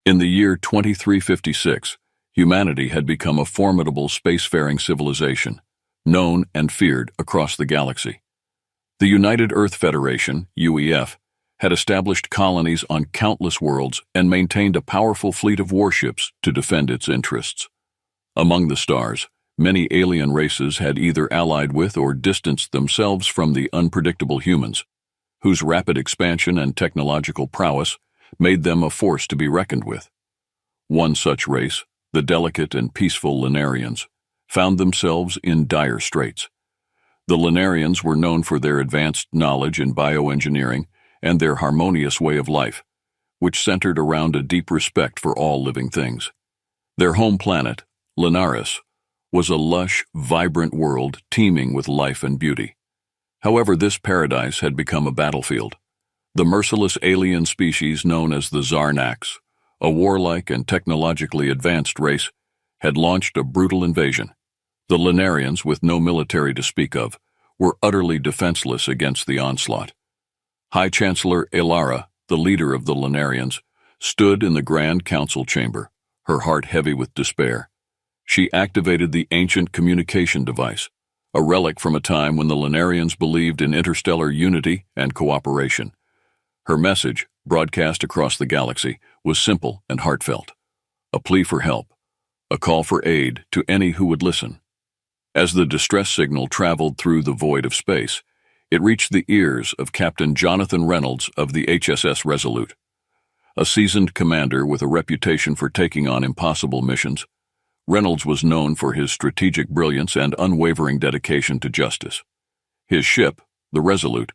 In the year 2356, humanity had become a formidable spacefaring civilization, known and feared across the galaxy. The United Earth Federation, UEF, had established colonies on countless worlds and maintained a powerful fleet of warships to defend its interests. Among the stars, many alien races had either allied with or distanced themselves from the unpredictable humans, whose rapid expansion and technological prowess made them a force to be reckoned with. One such race, the delicate and peaceful Lunarians, found themselves in dire straits. The Lunarians were known for their advanced knowledge in bioengineering and their harmonious way of life, which centered around a deep respect for all living things. Their home planet, Lunaris, was a lush, vibrant world teeming with life and beauty. However, this paradise had become a battlefield. The merciless alien species known as the Zarnax, a warlike and technologically advanced race, had launched a brutal invasion. The Lunarians, with no military to speak of, were utterly defenseless against the onslaught. High Chancellor Elara, the leader of the Lunarians, stood in the Grand Council chamber, her heart heavy with despair. She activated the ancient communication device, a relic from a time when the Lunarians believed in interstellar unity and cooperation. Her message, broadcast across the galaxy, was simple and heartfelt. A plea for help, a call for aid to any who would listen. As the distress signal traveled through the void of space, it reached the ears of Captain Jonathan Reynolds of the HSS Resolute. A seasoned commander with a reputation for taking on impossible missions, Reynolds was known for his strategic brilliance and unwavering dedication to justice. His ship, the Resolute,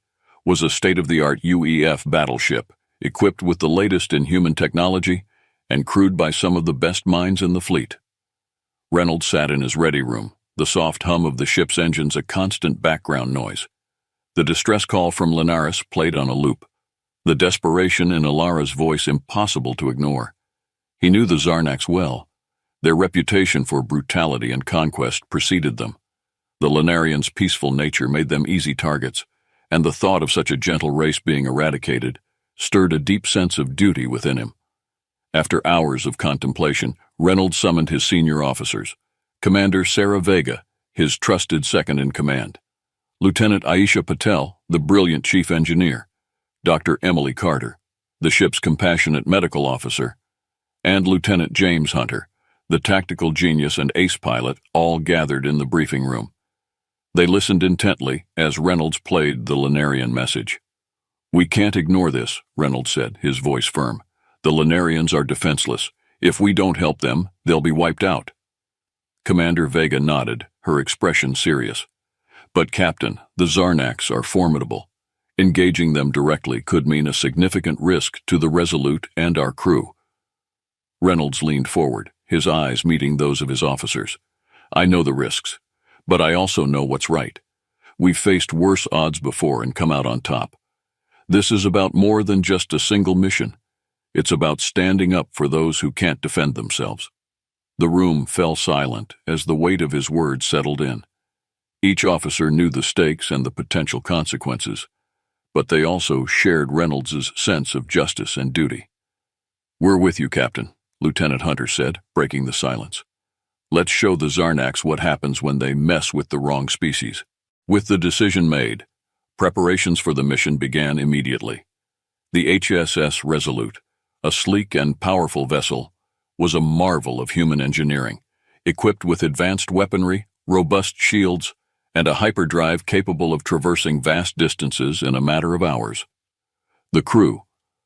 was a state-of-the-art UEF battleship, equipped with the latest in human technology and crewed by some of the best minds in the fleet. Reynolds sat in his ready room, the soft hum of the ship's engines a constant background noise. The distress call from Lunaris played on a loop, the desperation in Elara's voice impossible to ignore. He knew the Zarnax well. Their reputation for brutality and conquest preceded them. The Lunarians' peaceful nature made them easy targets, and the thought of such a gentle race being eradicated stirred a deep sense of duty within him. After hours of contemplation, Reynolds summoned his senior officers, Commander Sarah Vega, his trusted second-in-command, Lieutenant Aisha Patel, the brilliant chief engineer, Dr. Emily Carter, the ship's compassionate medical officer, and Lieutenant James Hunter, the tactical genius and ace pilot, all gathered in the briefing room. They listened intently as Reynolds played the Lunarian message. "We can't ignore this," Reynolds said, his voice firm. "The Lunarians are defenseless. If we don't help them, they'll be wiped out." Commander Vega nodded, her expression serious. "But Captain, the Zarnax are formidable. Engaging them directly could mean a significant risk to the Resolute and our crew." Reynolds leaned forward, his eyes meeting those of his officers. "I know the risks, but I also know what's right. We've faced worse odds before and come out on top. This is about more than just a single mission. It's about standing up for those who can't defend themselves." The room fell silent as the weight of his words settled in. Each officer knew the stakes and the potential consequences, but they also shared Reynolds' sense of justice and duty. "We're with you, Captain," Lieutenant Hunter said, breaking the silence. "Let's show the Zarnax what happens when they mess with the wrong species." With the decision made, preparations for the mission began immediately. The HSS Resolute, a sleek and powerful vessel, was a marvel of human engineering, equipped with advanced weaponry, robust shields, and a hyperdrive capable of traversing vast distances in a matter of hours. The crew,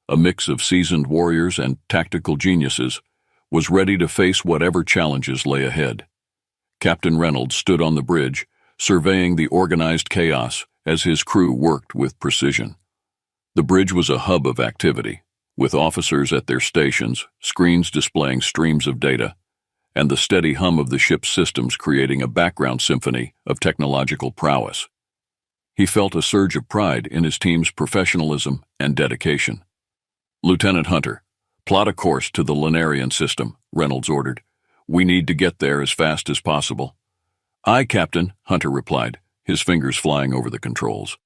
a mix of seasoned warriors and tactical geniuses, was ready to face whatever challenges lay ahead. Captain Reynolds stood on the bridge, surveying the organized chaos as his crew worked with precision. The bridge was a hub of activity, with officers at their stations, screens displaying streams of data, and the steady hum of the ship's systems creating a background symphony of technological prowess. He felt a surge of pride in his team's professionalism and dedication. "Lieutenant Hunter, plot a course to the Lunarian system," Reynolds ordered. "We need to get there as fast as possible." "Aye, Captain," Hunter replied, his fingers flying over the controls.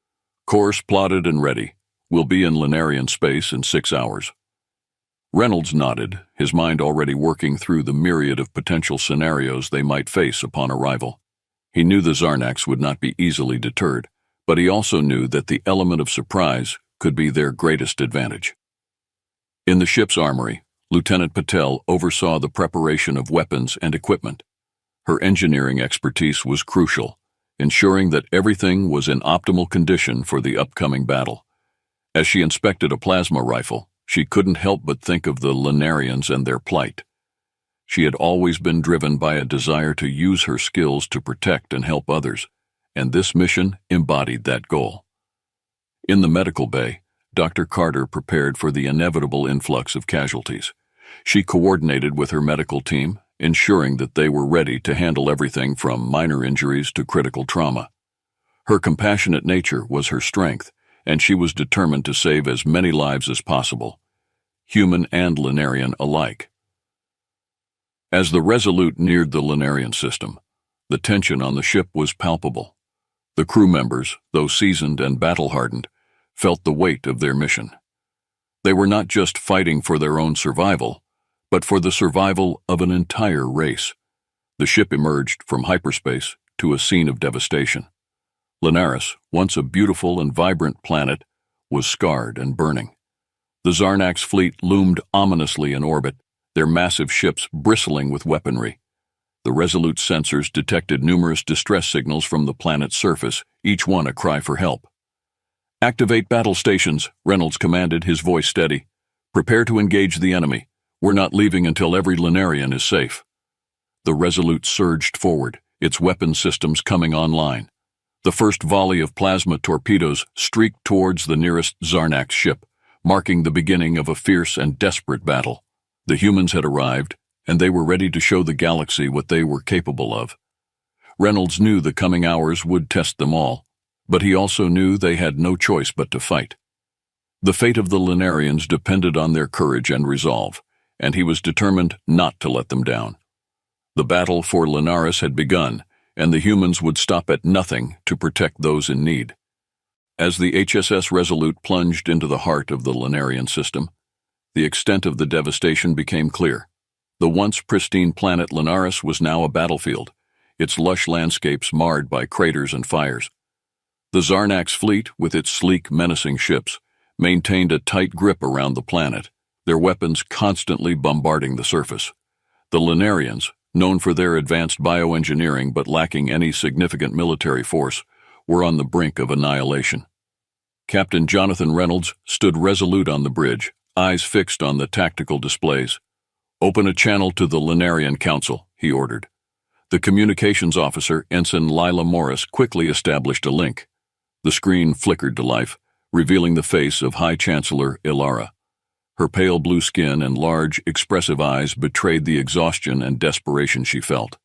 "Course plotted and ready. We'll be in Lunarian space in 6 hours." Reynolds nodded, his mind already working through the myriad of potential scenarios they might face upon arrival. He knew the Zarnax would not be easily deterred, but he also knew that the element of surprise could be their greatest advantage. In the ship's armory, Lieutenant Patel oversaw the preparation of weapons and equipment. Her engineering expertise was crucial, ensuring that everything was in optimal condition for the upcoming battle. As she inspected a plasma rifle, she couldn't help but think of the Lunarians and their plight. She had always been driven by a desire to use her skills to protect and help others, and this mission embodied that goal. In the medical bay, Dr. Carter prepared for the inevitable influx of casualties. She coordinated with her medical team, ensuring that they were ready to handle everything from minor injuries to critical trauma. Her compassionate nature was her strength, and she was determined to save as many lives as possible, human and Lunarian alike. As the Resolute neared the Lunarian system, the tension on the ship was palpable. The crew members, though seasoned and battle-hardened, felt the weight of their mission. They were not just fighting for their own survival, but for the survival of an entire race. The ship emerged from hyperspace to a scene of devastation. Lunaris, once a beautiful and vibrant planet, was scarred and burning. The Zarnax fleet loomed ominously in orbit, their massive ships bristling with weaponry. The Resolute sensors detected numerous distress signals from the planet's surface, each one a cry for help. "Activate battle stations," Reynolds commanded, his voice steady. "Prepare to engage the enemy. We're not leaving until every Lunarian is safe." The Resolute surged forward, its weapon systems coming online. The first volley of plasma torpedoes streaked towards the nearest Zarnax ship, marking the beginning of a fierce and desperate battle. The humans had arrived, and they were ready to show the galaxy what they were capable of. Reynolds knew the coming hours would test them all, but he also knew they had no choice but to fight. The fate of the Lunarians depended on their courage and resolve, and he was determined not to let them down. The battle for Lunaris had begun, and the humans would stop at nothing to protect those in need. As the HSS Resolute plunged into the heart of the Lunarian system, the extent of the devastation became clear. The once pristine planet Lunaris was now a battlefield, its lush landscapes marred by craters and fires. The Zarnax fleet, with its sleek, menacing ships, maintained a tight grip around the planet, their weapons constantly bombarding the surface. The Lunarians, known for their advanced bioengineering but lacking any significant military force, were on the brink of annihilation. Captain Jonathan Reynolds stood resolute on the bridge, eyes fixed on the tactical displays. "Open a channel to the Lunarian Council," he ordered. The communications officer, Ensign Lila Morris, quickly established a link. The screen flickered to life, revealing the face of High Chancellor Ilara. Her pale blue skin and large, expressive eyes betrayed the exhaustion and desperation she felt.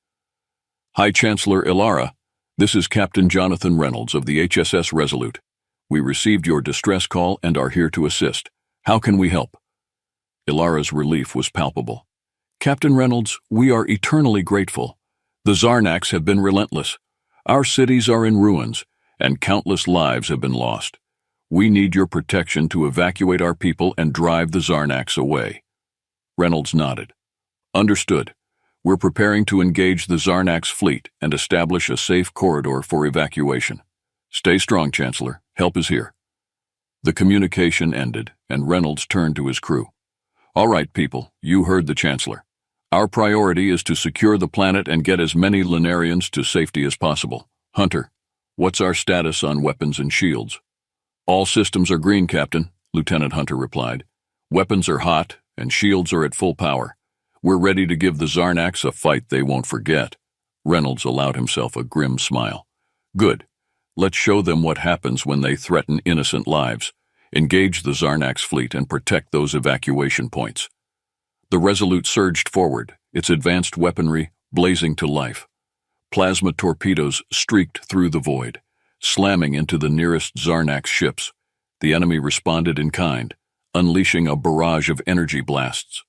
"High Chancellor Ilara, this is Captain Jonathan Reynolds of the HSS Resolute. We received your distress call and are here to assist. How can we help?" Ilara's relief was palpable. "Captain Reynolds, we are eternally grateful. The Zarnax have been relentless. Our cities are in ruins, and countless lives have been lost. We need your protection to evacuate our people and drive the Zarnax away." Reynolds nodded. "Understood. We're preparing to engage the Zarnax fleet and establish a safe corridor for evacuation. Stay strong, Chancellor. Help is here." The communication ended, and Reynolds turned to his crew. "All right, people, you heard the Chancellor. Our priority is to secure the planet and get as many Lunarians to safety as possible. Hunter, what's our status on weapons and shields?" "All systems are green, Captain," Lieutenant Hunter replied. "Weapons are hot, and shields are at full power. We're ready to give the Zarnax a fight they won't forget." Reynolds allowed himself a grim smile. "Good. Let's show them what happens when they threaten innocent lives. Engage the Zarnax fleet and protect those evacuation points." The Resolute surged forward, its advanced weaponry blazing to life. Plasma torpedoes streaked through the void, slamming into the nearest Zarnax ships. The enemy responded in kind, unleashing a barrage of energy blasts.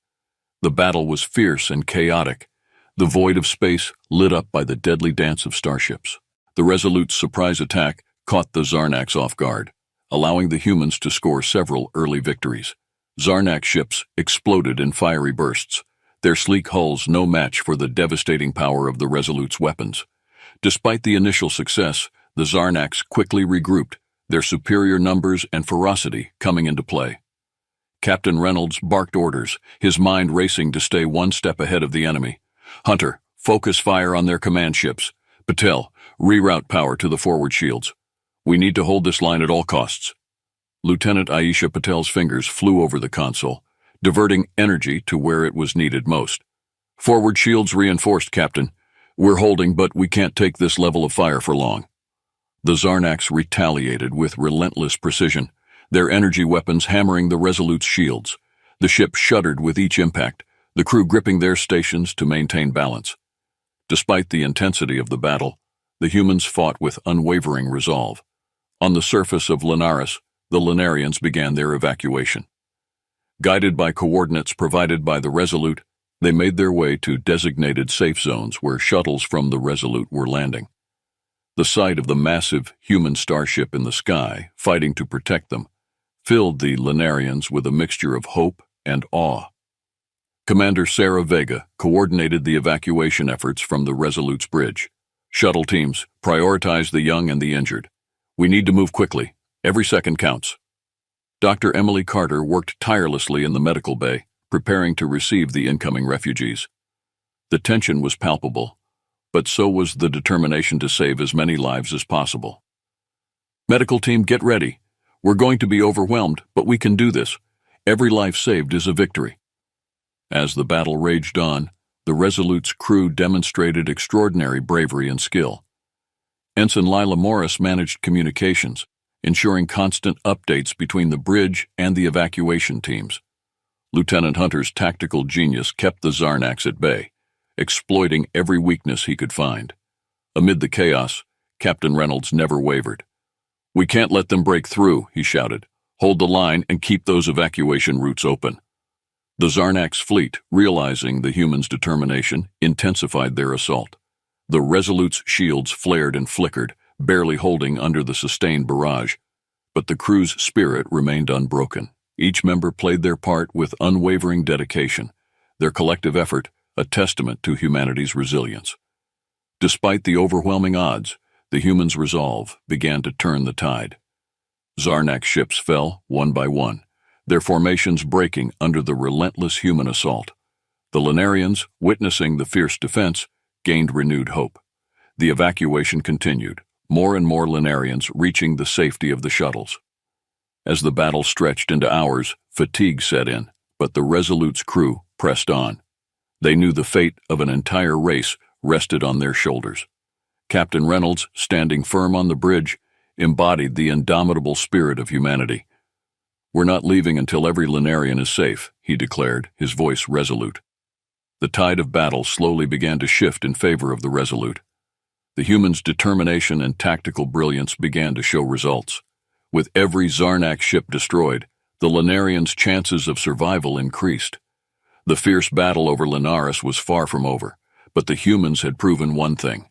The battle was fierce and chaotic, the void of space lit up by the deadly dance of starships. The Resolute's surprise attack caught the Zarnax off guard, allowing the humans to score several early victories. Zarnak ships exploded in fiery bursts, their sleek hulls no match for the devastating power of the Resolute's weapons. Despite the initial success, the Zarnaks quickly regrouped, their superior numbers and ferocity coming into play. Captain Reynolds barked orders, his mind racing to stay one step ahead of the enemy. Hunter, focus fire on their command ships. Patel, reroute power to the forward shields. We need to hold this line at all costs. Lieutenant Aisha Patel's fingers flew over the console, diverting energy to where it was needed most. Forward shields reinforced, Captain. We're holding, but we can't take this level of fire for long. The Zarnaks retaliated with relentless precision, their energy weapons hammering the Resolute's shields. The ship shuddered with each impact, the crew gripping their stations to maintain balance. Despite the intensity of the battle, the humans fought with unwavering resolve. On the surface of Linares, the Linarians began their evacuation. Guided by coordinates provided by the Resolute, they made their way to designated safe zones where shuttles from the Resolute were landing. The sight of the massive human starship in the sky, fighting to protect them, filled the Linarians with a mixture of hope and awe. Commander Sarah Vega coordinated the evacuation efforts from the Resolute's bridge. Shuttle teams, prioritize the young and the injured. We need to move quickly. Every second counts. Dr. Emily Carter worked tirelessly in the medical bay, preparing to receive the incoming refugees. The tension was palpable, but so was the determination to save as many lives as possible. Medical team, get ready. We're going to be overwhelmed, but we can do this. Every life saved is a victory. As the battle raged on, the Resolute's crew demonstrated extraordinary bravery and skill. Ensign Lila Morris managed communications, ensuring constant updates between the bridge and the evacuation teams. Lieutenant Hunter's tactical genius kept the Zarnaks at bay, exploiting every weakness he could find. Amid the chaos, Captain Reynolds never wavered. "We can't let them break through," he shouted. "Hold the line and keep those evacuation routes open." The Zarnak's fleet, realizing the humans' determination, intensified their assault. The Resolute's shields flared and flickered, barely holding under the sustained barrage, but the crew's spirit remained unbroken. Each member played their part with unwavering dedication, their collective effort a testament to humanity's resilience. Despite the overwhelming odds, the humans' resolve began to turn the tide. Zarnak ships fell one by one, their formations breaking under the relentless human assault. The Linarians, witnessing the fierce defense, gained renewed hope. The evacuation continued, more and more Linarians reaching the safety of the shuttles. As the battle stretched into hours, fatigue set in, but the Resolute's crew pressed on. They knew the fate of an entire race rested on their shoulders. Captain Reynolds, standing firm on the bridge, embodied the indomitable spirit of humanity. "We're not leaving until every Linarian is safe," he declared, his voice resolute. The tide of battle slowly began to shift in favor of the Resolute. The humans' determination and tactical brilliance began to show results. With every Zarnak ship destroyed, the Linarians' chances of survival increased. The fierce battle over Linares was far from over, but the humans had proven one thing.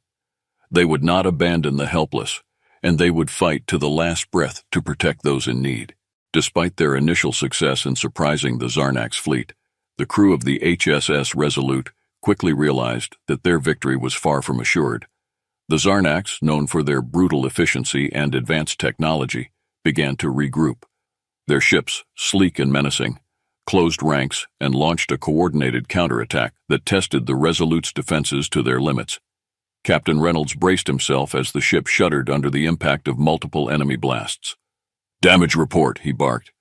They would not abandon the helpless, and they would fight to the last breath to protect those in need. Despite their initial success in surprising the Zarnak's fleet, the crew of the HSS Resolute quickly realized that their victory was far from assured. The Zarnaks, known for their brutal efficiency and advanced technology, began to regroup. Their ships, sleek and menacing, closed ranks and launched a coordinated counterattack that tested the Resolute's defenses to their limits. Captain Reynolds braced himself as the ship shuddered under the impact of multiple enemy blasts. "Damage report," he barked.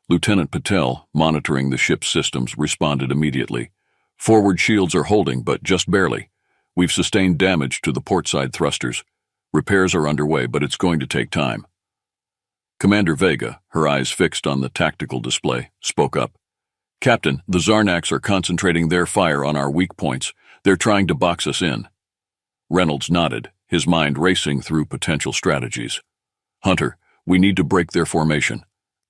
Lieutenant Patel, monitoring the ship's systems, responded immediately. "Forward shields are holding, but just barely. We've sustained damage to the portside thrusters. Repairs are underway, but it's going to take time." Commander Vega, her eyes fixed on the tactical display, spoke up. "Captain, the Zarnaks are concentrating their fire on our weak points. They're trying to box us in." Reynolds nodded, his mind racing through potential strategies. "Hunter, we need to break their formation.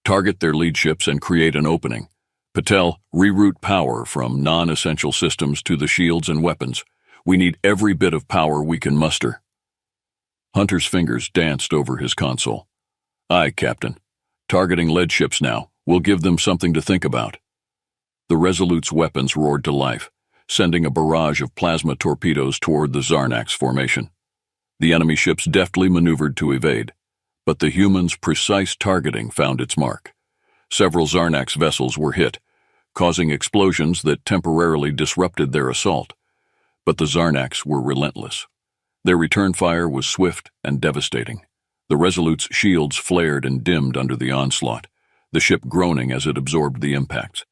Target their lead ships and create an opening. Patel, reroute power from non-essential systems to the shields and weapons. We need every bit of power we can muster." Hunter's fingers danced over his console. "Aye, Captain. Targeting lead ships now. We'll give them something to think about. The Resolute's weapons roared to life, sending a barrage of plasma torpedoes toward the Zarnax formation. The enemy ships deftly maneuvered to evade, but the humans' precise targeting found its mark. Several Zarnax vessels were hit, causing explosions that temporarily disrupted their assault. But the Zarnax were relentless. Their return fire was swift and devastating. The Resolute's shields flared and dimmed under the onslaught, the ship groaning as it absorbed the impacts.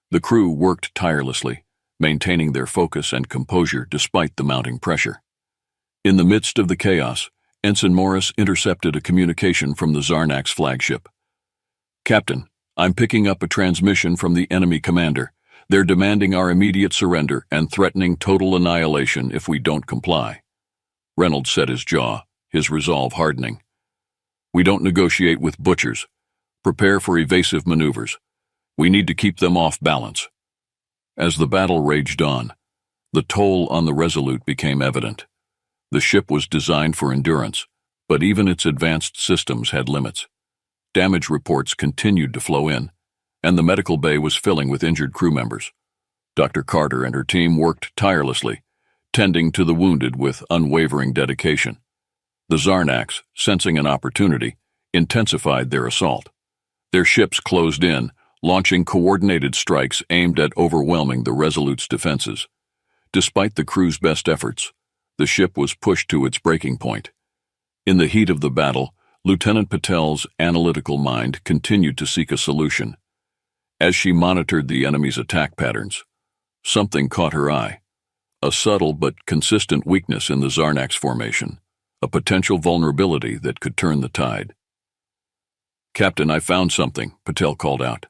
The crew worked tirelessly, maintaining their focus and composure despite the mounting pressure. In the midst of the chaos, Ensign Morris intercepted a communication from the Zarnax flagship. "Captain, I'm picking up a transmission from the enemy commander. They're demanding our immediate surrender and threatening total annihilation if we don't comply." Reynolds set his jaw, his resolve hardening. "We don't negotiate with butchers. Prepare for evasive maneuvers. We need to keep them off balance." As the battle raged on, the toll on the Resolute became evident. The ship was designed for endurance, but even its advanced systems had limits. Damage reports continued to flow in, and the medical bay was filling with injured crew members. Dr. Carter and her team worked tirelessly, tending to the wounded with unwavering dedication. The Zarnax, sensing an opportunity, intensified their assault. Their ships closed in, launching coordinated strikes aimed at overwhelming the Resolute's defenses. Despite the crew's best efforts, the ship was pushed to its breaking point. In the heat of the battle, Lieutenant Patel's analytical mind continued to seek a solution. As she monitored the enemy's attack patterns, something caught her eye. A subtle but consistent weakness in the Zarnax formation, a potential vulnerability that could turn the tide. "Captain, I found something," Patel called out.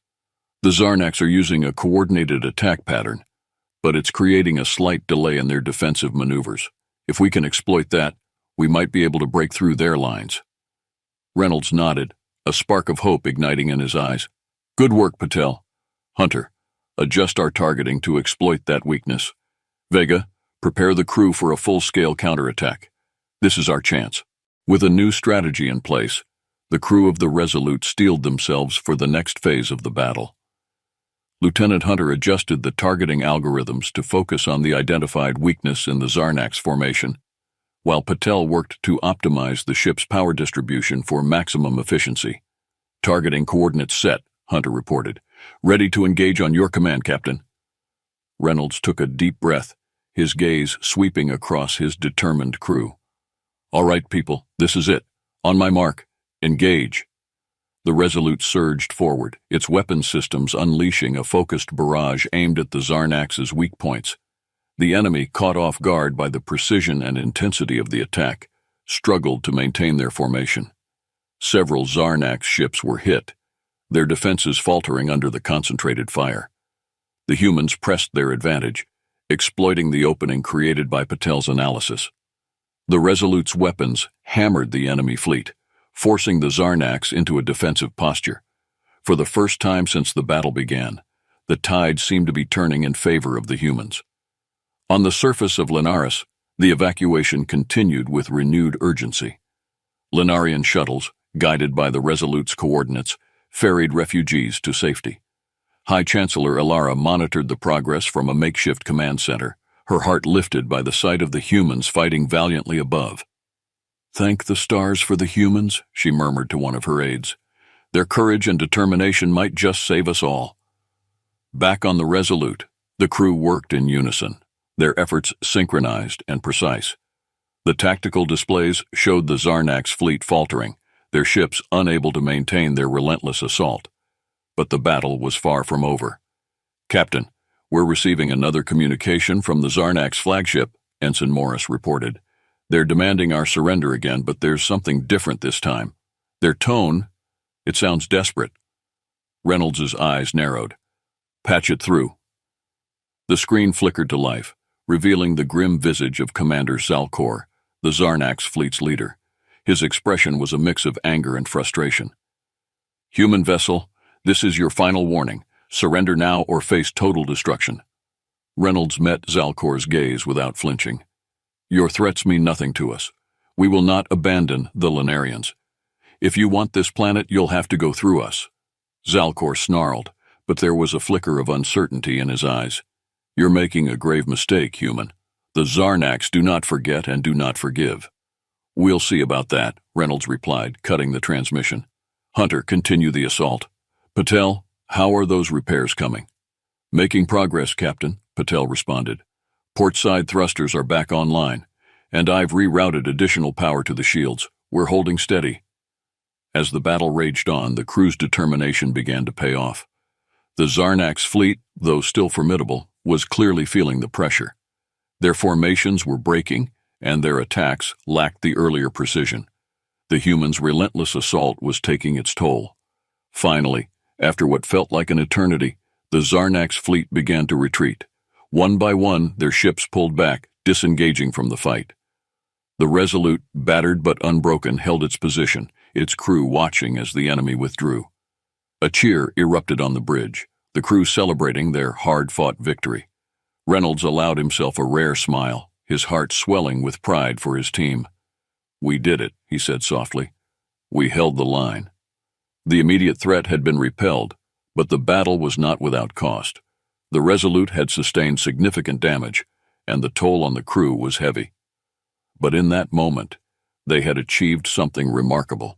"The Zarnax are using a coordinated attack pattern, but it's creating a slight delay in their defensive maneuvers. If we can exploit that, we might be able to break through their lines." Reynolds nodded, a spark of hope igniting in his eyes. "Good work, Patel. Hunter, adjust our targeting to exploit that weakness. Vega, prepare the crew for a full-scale counterattack. This is our chance." With a new strategy in place, the crew of the Resolute steeled themselves for the next phase of the battle. Lieutenant Hunter adjusted the targeting algorithms to focus on the identified weakness in the Zarnax formation, while Patel worked to optimize the ship's power distribution for maximum efficiency. "Targeting coordinates set," Hunter reported. "Ready to engage on your command, Captain." Reynolds took a deep breath, his gaze sweeping across his determined crew. "All right, people, this is it. On my mark, engage." The Resolute surged forward, its weapon systems unleashing a focused barrage aimed at the Zarnax's weak points. The enemy, caught off guard by the precision and intensity of the attack, struggled to maintain their formation. Several Zarnax ships were hit, their defenses faltering under the concentrated fire. The humans pressed their advantage, exploiting the opening created by Patel's analysis. The Resolute's weapons hammered the enemy fleet, forcing the Zarnax into a defensive posture. For the first time since the battle began, the tide seemed to be turning in favor of the humans. On the surface of Linares, the evacuation continued with renewed urgency. Linarian shuttles, guided by the Resolute's coordinates, ferried refugees to safety. High Chancellor Ilara monitored the progress from a makeshift command center, her heart lifted by the sight of the humans fighting valiantly above. "Thank the stars for the humans," she murmured to one of her aides. "Their courage and determination might just save us all." Back on the Resolute, the crew worked in unison, their efforts synchronized and precise. The tactical displays showed the Zarnax fleet faltering, their ships unable to maintain their relentless assault. But the battle was far from over. "Captain, we're receiving another communication from the Zarnax flagship," Ensign Morris reported. "They're demanding our surrender again, but there's something different this time. Their tone, it sounds desperate." Reynolds's eyes narrowed. "Patch it through." The screen flickered to life, revealing the grim visage of Commander Zalcor, the Zarnax fleet's leader. His expression was a mix of anger and frustration. "Human vessel, this is your final warning. Surrender now or face total destruction." Reynolds met Zalcor's gaze without flinching. "Your threats mean nothing to us. We will not abandon the Linarians. If you want this planet, you'll have to go through us." Zalcor snarled, but there was a flicker of uncertainty in his eyes. "You're making a grave mistake, human. The Zarnax do not forget and do not forgive." "We'll see about that," Reynolds replied, cutting the transmission. "Hunter, continue the assault. Patel, how are those repairs coming?" "Making progress, Captain," Patel responded. "Port-side thrusters are back online, and I've rerouted additional power to the shields. We're holding steady." As the battle raged on, the crew's determination began to pay off. The Zarnax fleet, though still formidable, was clearly feeling the pressure. Their formations were breaking, and their attacks lacked the earlier precision. The humans' relentless assault was taking its toll. Finally, after what felt like an eternity, the Zarnax fleet began to retreat. One by one, their ships pulled back, disengaging from the fight. The Resolute, battered but unbroken, held its position, its crew watching as the enemy withdrew. A cheer erupted on the bridge, the crew celebrating their hard-fought victory. Reynolds allowed himself a rare smile, his heart swelling with pride for his team. "We did it," he said softly. "We held the line." The immediate threat had been repelled, but the battle was not without cost. The Resolute had sustained significant damage, and the toll on the crew was heavy. But in that moment, they had achieved something remarkable.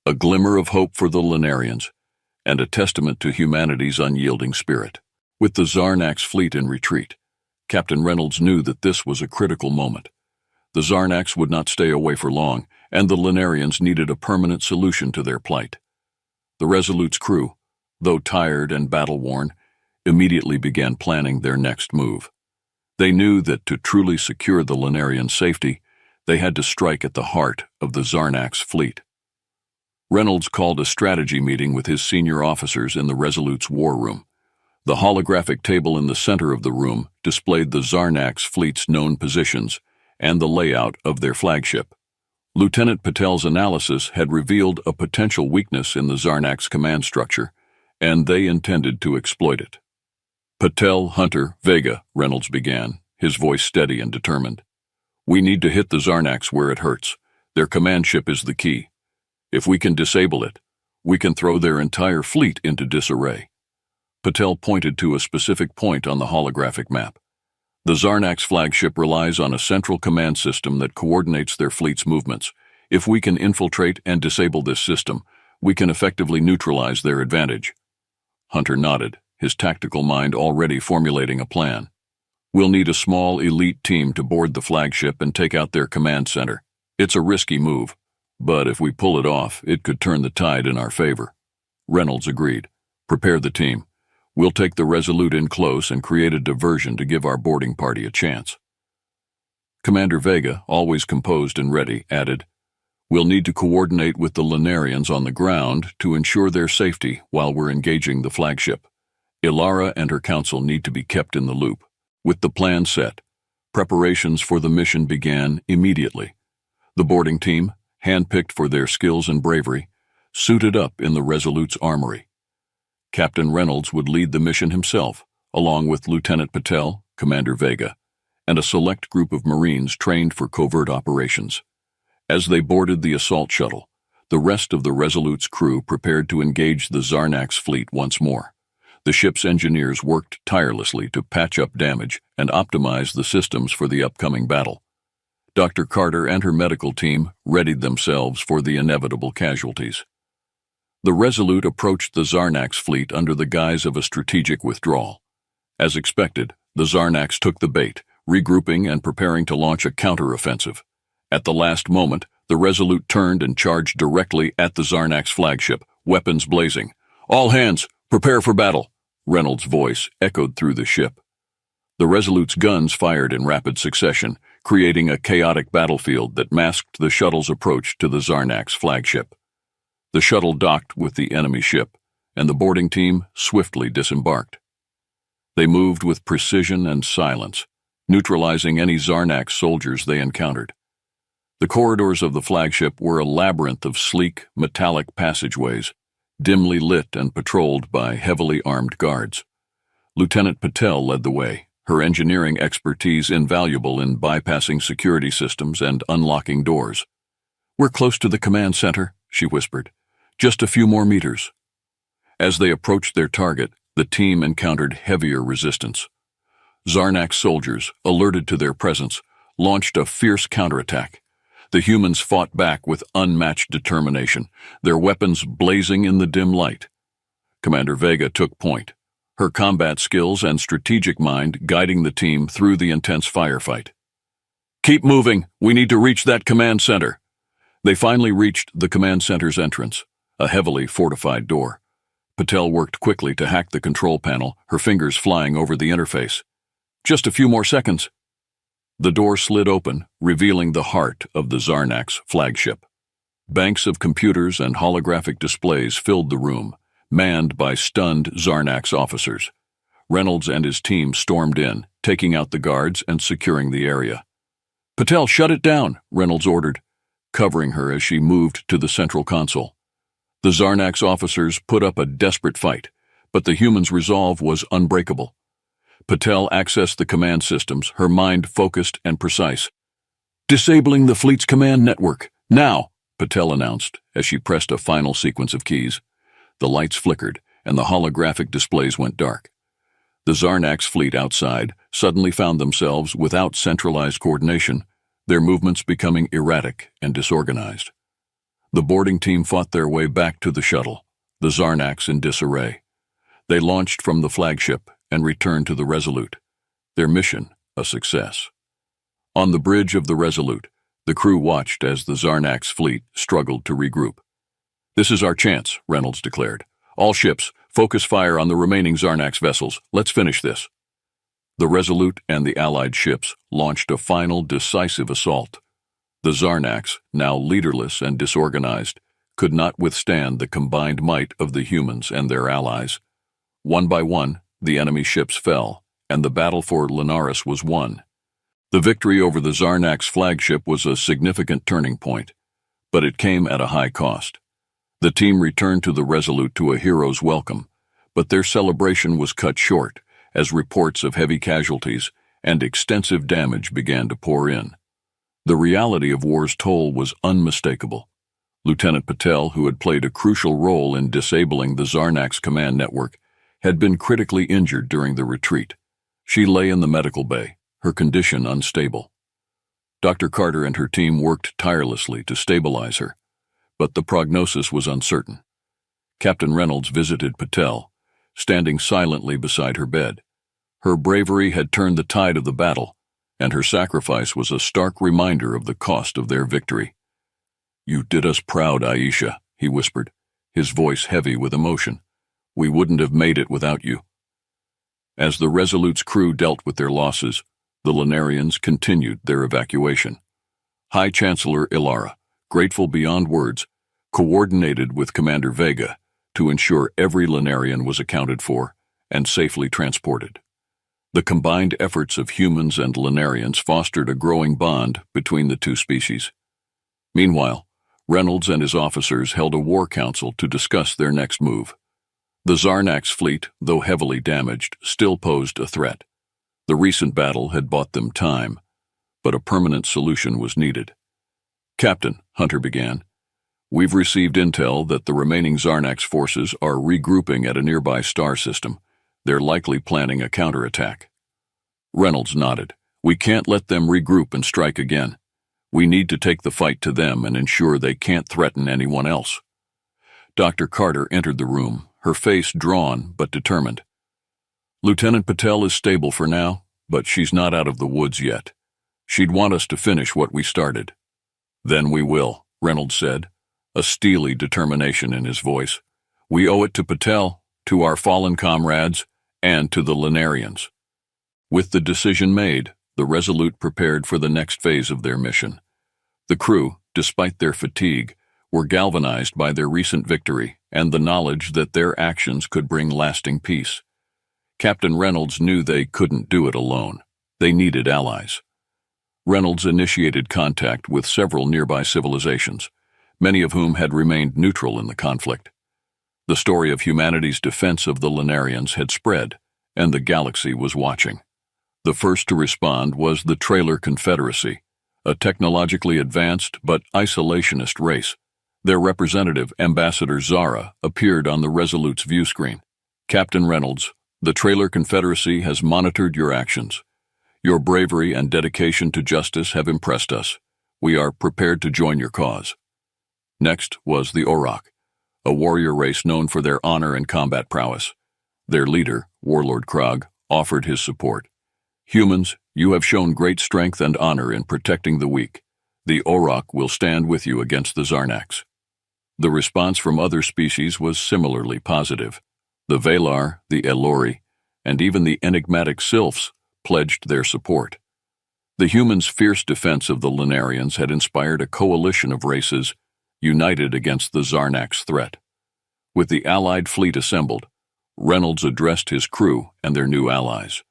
A glimmer of hope for the Lunarians, and a testament to humanity's unyielding spirit. With the Zarnax fleet in retreat, Captain Reynolds knew that this was a critical moment. The Zarnax would not stay away for long, and the Lunarians needed a permanent solution to their plight. The Resolute's crew, though tired and battle-worn, immediately began planning their next move. They knew that to truly secure the Lunarian safety, they had to strike at the heart of the Zarnax fleet. Reynolds called a strategy meeting with his senior officers in the Resolute's war room. The holographic table in the center of the room displayed the Zarnax fleet's known positions and the layout of their flagship. Lieutenant Patel's analysis had revealed a potential weakness in the Zarnax command structure, and they intended to exploit it. "Patel, Hunter, Vega," Reynolds began, his voice steady and determined. "We need to hit the Zarnax where it hurts. Their command ship is the key. If we can disable it, we can throw their entire fleet into disarray." Patel pointed to a specific point on the holographic map. "The Zarnax flagship relies on a central command system that coordinates their fleet's movements. If we can infiltrate and disable this system, we can effectively neutralize their advantage." Hunter nodded, his tactical mind already formulating a plan. "We'll need a small elite team to board the flagship and take out their command center. It's a risky move, but if we pull it off, it could turn the tide in our favor." Reynolds agreed. "Prepare the team. We'll take the Resolute in close and create a diversion to give our boarding party a chance." Commander Vega, always composed and ready, added, "We'll need to coordinate with the Lunarians on the ground to ensure their safety while we're engaging the flagship. Ilara and her council need to be kept in the loop." With the plan set, preparations for the mission began immediately. The boarding team, handpicked for their skills and bravery, suited up in the Resolute's armory. Captain Reynolds would lead the mission himself, along with Lieutenant Patel, Commander Vega, and a select group of Marines trained for covert operations. As they boarded the assault shuttle, the rest of the Resolute's crew prepared to engage the Zarnax fleet once more. The ship's engineers worked tirelessly to patch up damage and optimize the systems for the upcoming battle. Dr. Carter and her medical team readied themselves for the inevitable casualties. The Resolute approached the Zarnax fleet under the guise of a strategic withdrawal. As expected, the Zarnax took the bait, regrouping and preparing to launch a counter-offensive. At the last moment, the Resolute turned and charged directly at the Zarnax flagship, weapons blazing. "All hands, prepare for battle!" Reynolds' voice echoed through the ship. The Resolute's guns fired in rapid succession, creating a chaotic battlefield that masked the shuttle's approach to the Zarnax flagship. The shuttle docked with the enemy ship, and the boarding team swiftly disembarked. They moved with precision and silence, neutralizing any Zarnax soldiers they encountered. The corridors of the flagship were a labyrinth of sleek, metallic passageways, dimly lit and patrolled by heavily armed guards. Lieutenant Patel led the way, her engineering expertise invaluable in bypassing security systems and unlocking doors. "We're close to the command center," she whispered. "Just a few more meters." As they approached their target, the team encountered heavier resistance. Zarnak's soldiers, alerted to their presence, launched a fierce counterattack. The humans fought back with unmatched determination, their weapons blazing in the dim light. Commander Vega took point, her combat skills and strategic mind guiding the team through the intense firefight. "Keep moving, we need to reach that command center." They finally reached the command center's entrance, a heavily fortified door. Patel worked quickly to hack the control panel, her fingers flying over the interface. Just a few more seconds. The door slid open, revealing the heart of the Zarnak's flagship. Banks of computers and holographic displays filled the room, manned by stunned Zarnak's officers. Reynolds and his team stormed in, taking out the guards and securing the area. "Patel, shut it down," Reynolds ordered, covering her as she moved to the central console. The Zarnak's officers put up a desperate fight, but the humans' resolve was unbreakable. Patel accessed the command systems, her mind focused and precise. "Disabling the fleet's command network, now," Patel announced as she pressed a final sequence of keys. The lights flickered, and the holographic displays went dark. The Zarnak's fleet outside suddenly found themselves without centralized coordination, their movements becoming erratic and disorganized. The boarding team fought their way back to the shuttle, the Zarnak's in disarray. They launched from the flagship and returned to the Resolute, their mission a success. On the bridge of the Resolute, the crew watched as the Zarnak's fleet struggled to regroup. "This is our chance," Reynolds declared. "All ships, focus fire on the remaining Zarnak's vessels. Let's finish this." The Resolute and the Allied ships launched a final decisive assault. The Zarnak's, now leaderless and disorganized, could not withstand the combined might of the humans and their allies. One by one, the enemy ships fell, and the battle for Linares was won. The victory over the Zarnak's flagship was a significant turning point, but it came at a high cost. The team returned to the Resolute to a hero's welcome, but their celebration was cut short as reports of heavy casualties and extensive damage began to pour in. The reality of war's toll was unmistakable. Lieutenant Patel, who had played a crucial role in disabling the Zarnak's command network, had been critically injured during the retreat. She lay in the medical bay, her condition unstable. Dr. Carter and her team worked tirelessly to stabilize her, but the prognosis was uncertain. Captain Reynolds visited Patel, standing silently beside her bed. Her bravery had turned the tide of the battle, and her sacrifice was a stark reminder of the cost of their victory. "You did us proud, Aisha," he whispered, his voice heavy with emotion. "We wouldn't have made it without you." As the Resolute's crew dealt with their losses, the Lunarians continued their evacuation. High Chancellor Ilara, grateful beyond words, coordinated with Commander Vega to ensure every Lunarian was accounted for and safely transported. The combined efforts of humans and Lunarians fostered a growing bond between the two species. Meanwhile, Reynolds and his officers held a war council to discuss their next move. The Zarnak's fleet, though heavily damaged, still posed a threat. The recent battle had bought them time, but a permanent solution was needed. "Captain," Hunter began, "we've received intel that the remaining Zarnak's forces are regrouping at a nearby star system. They're likely planning a counterattack." Reynolds nodded. "We can't let them regroup and strike again. We need to take the fight to them and ensure they can't threaten anyone else." Dr. Carter entered the room, her face drawn but determined. "Lieutenant Patel is stable for now, but she's not out of the woods yet. She'd want us to finish what we started." "Then we will," Reynolds said, a steely determination in his voice. "We owe it to Patel, to our fallen comrades, and to the Lunarians." With the decision made, the Resolute prepared for the next phase of their mission. The crew, despite their fatigue, were galvanized by their recent victory and the knowledge that their actions could bring lasting peace. Captain Reynolds knew they couldn't do it alone. They needed allies. Reynolds initiated contact with several nearby civilizations, many of whom had remained neutral in the conflict. The story of humanity's defense of the Lunarians had spread, and the galaxy was watching. The first to respond was the Trailer Confederacy, a technologically advanced but isolationist race. Their representative, Ambassador Zara, appeared on the Resolute's view screen. Captain Reynolds, the Trailer Confederacy has monitored your actions. Your bravery and dedication to justice have impressed us. We are prepared to join your cause. Next was the Auroch, a warrior race known for their honor and combat prowess. Their leader, Warlord Krog, offered his support. Humans, you have shown great strength and honor in protecting the weak. The Auroch will stand with you against the Zarnax. The response from other species was similarly positive. The Valar, the Elori, and even the enigmatic Sylphs pledged their support. The humans' fierce defense of the Lunarians had inspired a coalition of races united against the Zarnax threat. With the Allied fleet assembled, Reynolds addressed his crew and their new allies.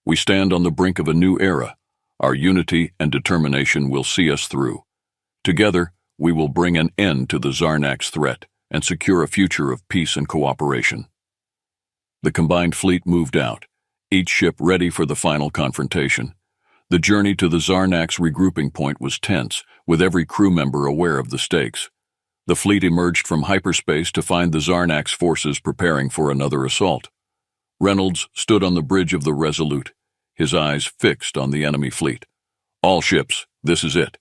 We stand on the brink of a new era. Our unity and determination will see us through. Together, we will bring an end to the Zarnax threat and secure a future of peace and cooperation. The combined fleet moved out, each ship ready for the final confrontation. The journey to the Zarnax regrouping point was tense, with every crew member aware of the stakes. The fleet emerged from hyperspace to find the Zarnax forces preparing for another assault. Reynolds stood on the bridge of the Resolute, his eyes fixed on the enemy fleet. All ships, this is it.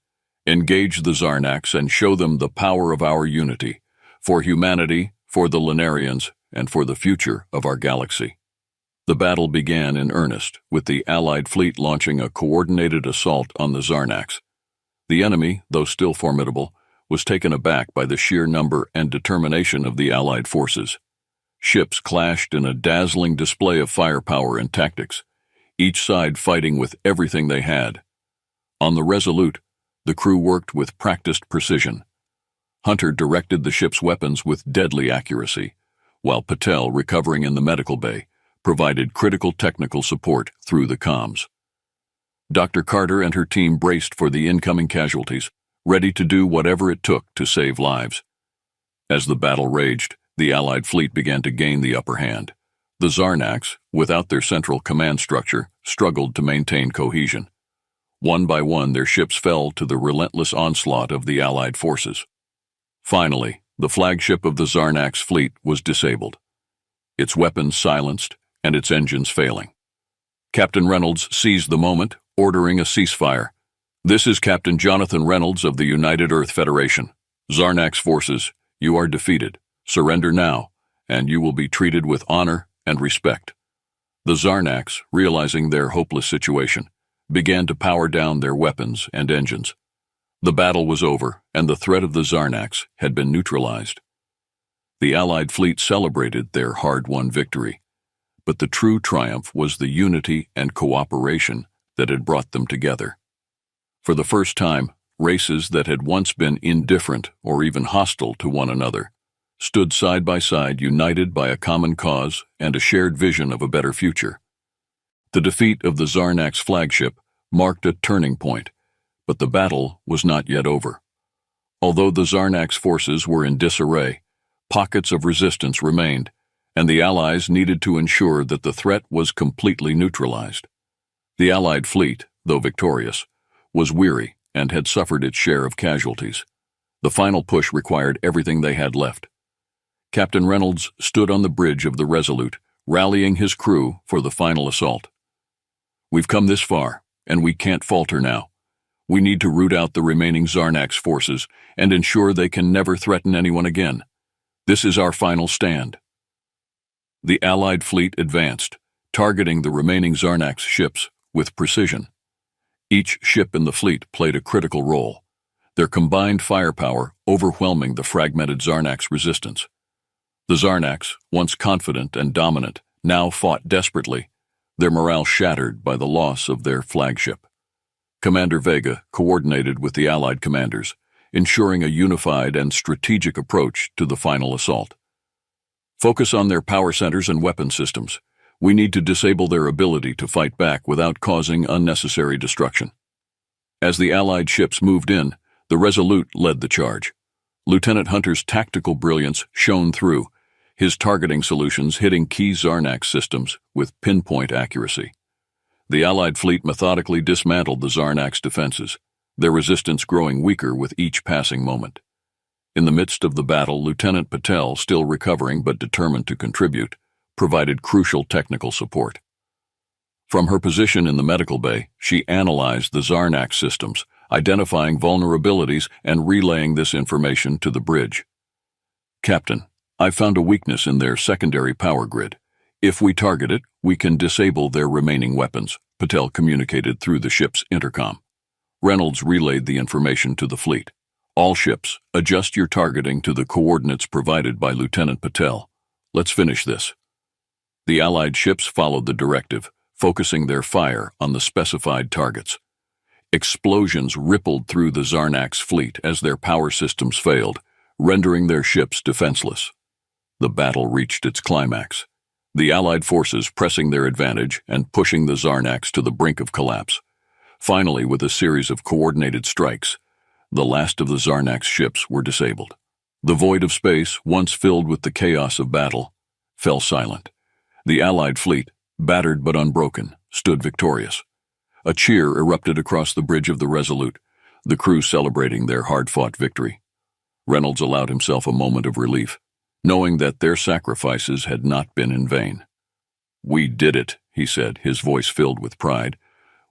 Engage the Zarnax and show them the power of our unity, for humanity, for the Lunarians, and for the future of our galaxy. The battle began in earnest, with the Allied fleet launching a coordinated assault on the Zarnax. The enemy, though still formidable, was taken aback by the sheer number and determination of the Allied forces. Ships clashed in a dazzling display of firepower and tactics, each side fighting with everything they had. On the Resolute, the crew worked with practiced precision. Hunter directed the ship's weapons with deadly accuracy, while Patel, recovering in the medical bay, provided critical technical support through the comms. Dr. Carter and her team braced for the incoming casualties, ready to do whatever it took to save lives. As the battle raged, the Allied fleet began to gain the upper hand. The Zarnax, without their central command structure, struggled to maintain cohesion. One by one, their ships fell to the relentless onslaught of the Allied forces. Finally, the flagship of the Zarnax fleet was disabled, its weapons silenced and its engines failing. Captain Reynolds seized the moment, ordering a ceasefire. This is Captain Jonathan Reynolds of the United Earth Federation. Zarnax forces, you are defeated. Surrender now, and you will be treated with honor and respect. The Zarnax, realizing their hopeless situation, began to power down their weapons and engines. The battle was over, and the threat of the Zarnax had been neutralized. The Allied fleet celebrated their hard-won victory, but the true triumph was the unity and cooperation that had brought them together. For the first time, races that had once been indifferent or even hostile to one another stood side by side, united by a common cause and a shared vision of a better future. The defeat of the Zarnax flagship marked a turning point, but the battle was not yet over. Although the Zarnax forces were in disarray, pockets of resistance remained, and the Allies needed to ensure that the threat was completely neutralized. The Allied fleet, though victorious, was weary and had suffered its share of casualties. The final push required everything they had left. Captain Reynolds stood on the bridge of the Resolute, rallying his crew for the final assault. We've come this far, and we can't falter now. We need to root out the remaining Zarnax forces and ensure they can never threaten anyone again. This is our final stand. The Allied fleet advanced, targeting the remaining Zarnax ships with precision. Each ship in the fleet played a critical role, their combined firepower overwhelming the fragmented Zarnax resistance. The Zarnax, once confident and dominant, now fought desperately, their morale shattered by the loss of their flagship. Commander Vega coordinated with the Allied commanders, ensuring a unified and strategic approach to the final assault. Focus on their power centers and weapon systems. We need to disable their ability to fight back without causing unnecessary destruction. As the Allied ships moved in, the Resolute led the charge. Lieutenant Hunter's tactical brilliance shone through, his targeting solutions hitting key Zarnax systems with pinpoint accuracy. The Allied fleet methodically dismantled the Zarnax defenses, their resistance growing weaker with each passing moment. In the midst of the battle, Lieutenant Patel, still recovering but determined to contribute, provided crucial technical support. From her position in the medical bay, she analyzed the Zarnak systems, identifying vulnerabilities and relaying this information to the bridge. "Captain, I found a weakness in their secondary power grid. If we target it, we can disable their remaining weapons," Patel communicated through the ship's intercom. Reynolds relayed the information to the fleet. "All ships, adjust your targeting to the coordinates provided by Lieutenant Patel. Let's finish this." The Allied ships followed the directive, focusing their fire on the specified targets. Explosions rippled through the Zarnak's fleet as their power systems failed, rendering their ships defenseless. The battle reached its climax, the Allied forces pressing their advantage and pushing the Zarnaks to the brink of collapse. Finally, with a series of coordinated strikes, the last of the Zarnak's ships were disabled. The void of space, once filled with the chaos of battle, fell silent. The Allied fleet, battered but unbroken, stood victorious. A cheer erupted across the bridge of the Resolute, the crew celebrating their hard-fought victory. Reynolds allowed himself a moment of relief, knowing that their sacrifices had not been in vain. "We did it," he said, his voice filled with pride.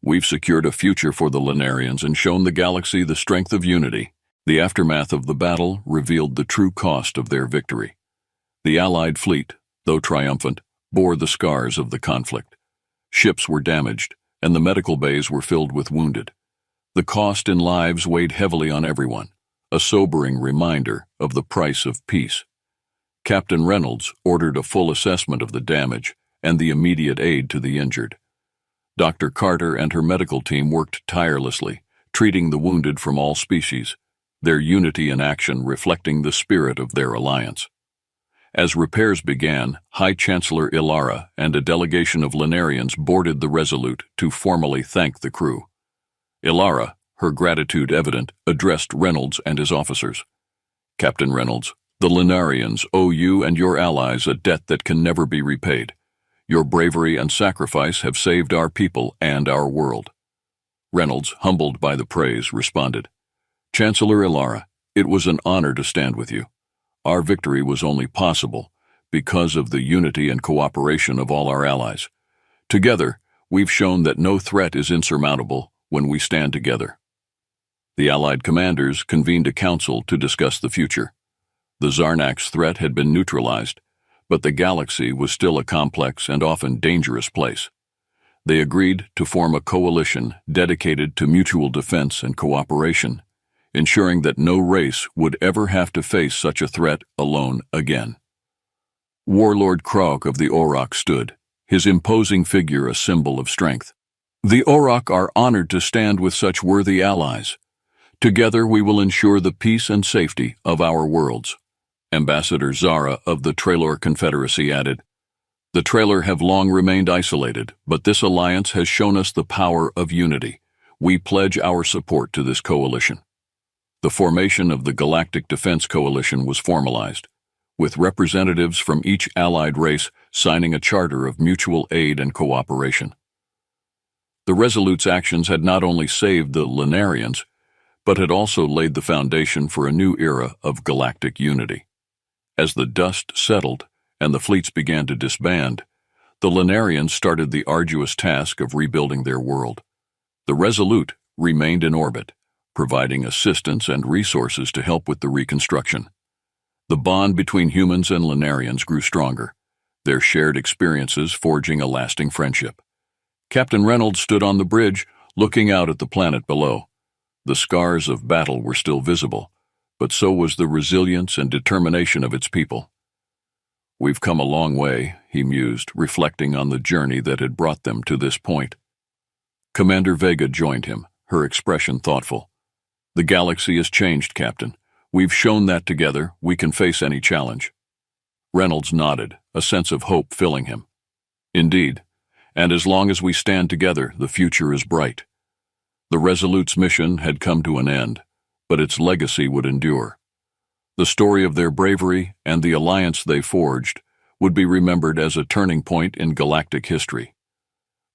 "We've secured a future for the Lunarians and shown the galaxy the strength of unity." The aftermath of the battle revealed the true cost of their victory. The Allied fleet, though triumphant, bore the scars of the conflict. Ships were damaged, and the medical bays were filled with wounded. The cost in lives weighed heavily on everyone, a sobering reminder of the price of peace. Captain Reynolds ordered a full assessment of the damage and the immediate aid to the injured. Dr. Carter and her medical team worked tirelessly, treating the wounded from all species, their unity in action reflecting the spirit of their alliance. As repairs began, High Chancellor Ilara and a delegation of Lunarians boarded the Resolute to formally thank the crew. Ilara, her gratitude evident, addressed Reynolds and his officers. "Captain Reynolds, the Lunarians owe you and your allies a debt that can never be repaid. Your bravery and sacrifice have saved our people and our world." Reynolds, humbled by the praise, responded, "Chancellor Ilara, it was an honor to stand with you. Our victory was only possible because of the unity and cooperation of all our allies. Together, we've shown that no threat is insurmountable when we stand together." The Allied commanders convened a council to discuss the future. The Zarnak's threat had been neutralized, but the galaxy was still a complex and often dangerous place. They agreed to form a coalition dedicated to mutual defense and cooperation, ensuring that no race would ever have to face such a threat alone again. Warlord Krog of the Auroch stood, his imposing figure a symbol of strength. "The Auroch are honored to stand with such worthy allies. Together we will ensure the peace and safety of our worlds." Ambassador Zara of the Trailor Confederacy added, "The Trailor have long remained isolated, but this alliance has shown us the power of unity. We pledge our support to this coalition." The formation of the Galactic Defense Coalition was formalized, with representatives from each allied race signing a charter of mutual aid and cooperation. The Resolute's actions had not only saved the Lunarians, but had also laid the foundation for a new era of galactic unity. As the dust settled and the fleets began to disband, the Lunarians started the arduous task of rebuilding their world. The Resolute remained in orbit, providing assistance and resources to help with the reconstruction. The bond between humans and Lunarians grew stronger, their shared experiences forging a lasting friendship. Captain Reynolds stood on the bridge, looking out at the planet below. The scars of battle were still visible, but so was the resilience and determination of its people. "We've come a long way," he mused, reflecting on the journey that had brought them to this point. Commander Vega joined him, her expression thoughtful. "The galaxy has changed, Captain. We've shown that together we can face any challenge." Reynolds nodded, a sense of hope filling him. "Indeed, and as long as we stand together, the future is bright." The Resolute's mission had come to an end, but its legacy would endure. The story of their bravery and the alliance they forged would be remembered as a turning point in galactic history.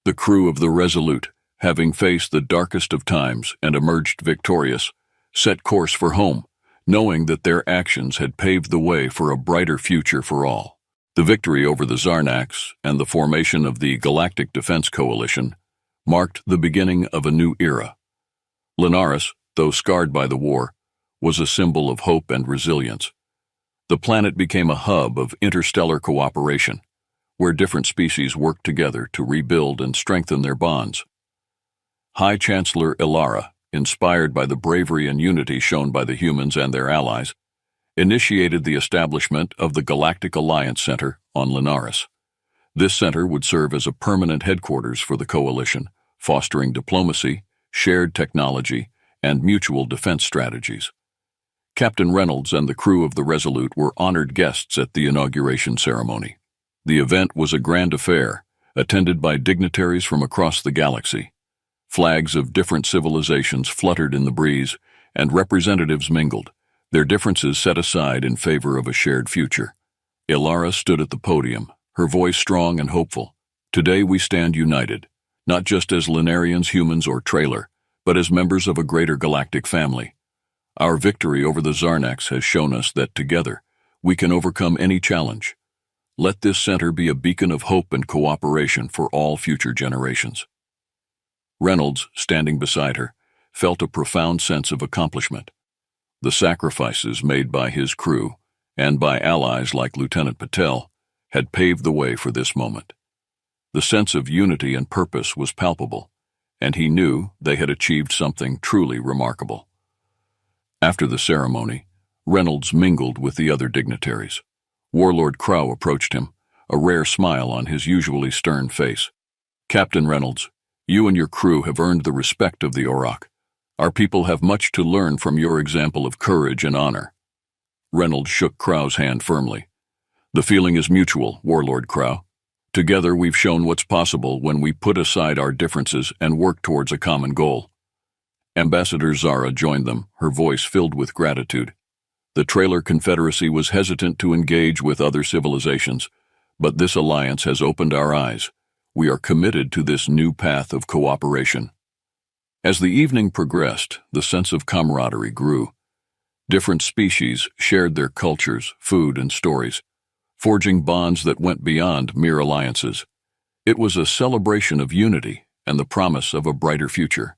The crew of the Resolute, having faced the darkest of times and emerged victorious, set course for home, knowing that their actions had paved the way for a brighter future for all. The victory over the Zarnax and the formation of the Galactic Defense Coalition marked the beginning of a new era. Linares, though scarred by the war, was a symbol of hope and resilience. The planet became a hub of interstellar cooperation, where different species worked together to rebuild and strengthen their bonds. High Chancellor Ilara, inspired by the bravery and unity shown by the humans and their allies, initiated the establishment of the Galactic Alliance Center on Linares. This center would serve as a permanent headquarters for the coalition, fostering diplomacy, shared technology, and mutual defense strategies. Captain Reynolds and the crew of the Resolute were honored guests at the inauguration ceremony. The event was a grand affair, attended by dignitaries from across the galaxy. Flags of different civilizations fluttered in the breeze, and representatives mingled, their differences set aside in favor of a shared future. Ilara stood at the podium, her voice strong and hopeful. Today we stand united, not just as Linarians, humans, or trailer, but as members of a greater galactic family. Our victory over the Zarnax has shown us that together we can overcome any challenge. Let this center be a beacon of hope and cooperation for all future generations. Reynolds, standing beside her, felt a profound sense of accomplishment. The sacrifices made by his crew, and by allies like Lieutenant Patel, had paved the way for this moment. The sense of unity and purpose was palpable, and he knew they had achieved something truly remarkable. After the ceremony, Reynolds mingled with the other dignitaries. Warlord Crow approached him, a rare smile on his usually stern face. "Captain Reynolds, you and your crew have earned the respect of the Auroch. Our people have much to learn from your example of courage and honor." Reynolds shook Crow's hand firmly. "The feeling is mutual, Warlord Crow. Together we've shown what's possible when we put aside our differences and work towards a common goal." Ambassador Zara joined them, her voice filled with gratitude. The Trailer Confederacy was hesitant to engage with other civilizations, but this alliance has opened our eyes. We are committed to this new path of cooperation. As the evening progressed, the sense of camaraderie grew. Different species shared their cultures, food, and stories, forging bonds that went beyond mere alliances. It was a celebration of unity and the promise of a brighter future.